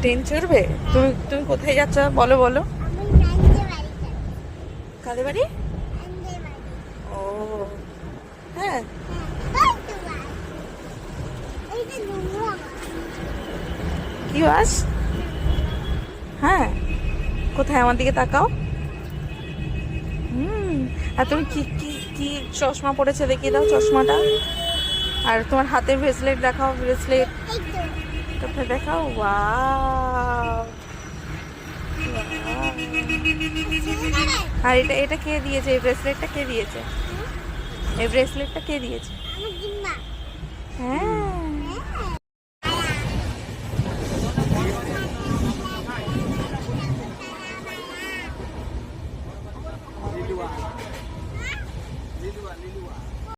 Train চড়বে? তুমি তুমি কোথায় যাচ্ছ বলো বলো। কাদের বাড়ি? ও হ্যাঁ। কি বাস? হ্যাঁ কোথায়? আমার দিকে তাকাও। আর তুমি কি কি কি চশমা পরেছে দেখিয়ে দাও চশমাটা। আর তোমার হাতের ব্রেসলেট দেখাও, ব্রেসলেট কোথায় দেখাও। ওয়াও। আর এটা এটা কে দিয়েছে? এই ব্রেসলেটটা কে দিয়েছে? এই ব্রেসলেটটা কে দিয়েছে? হ্যাঁ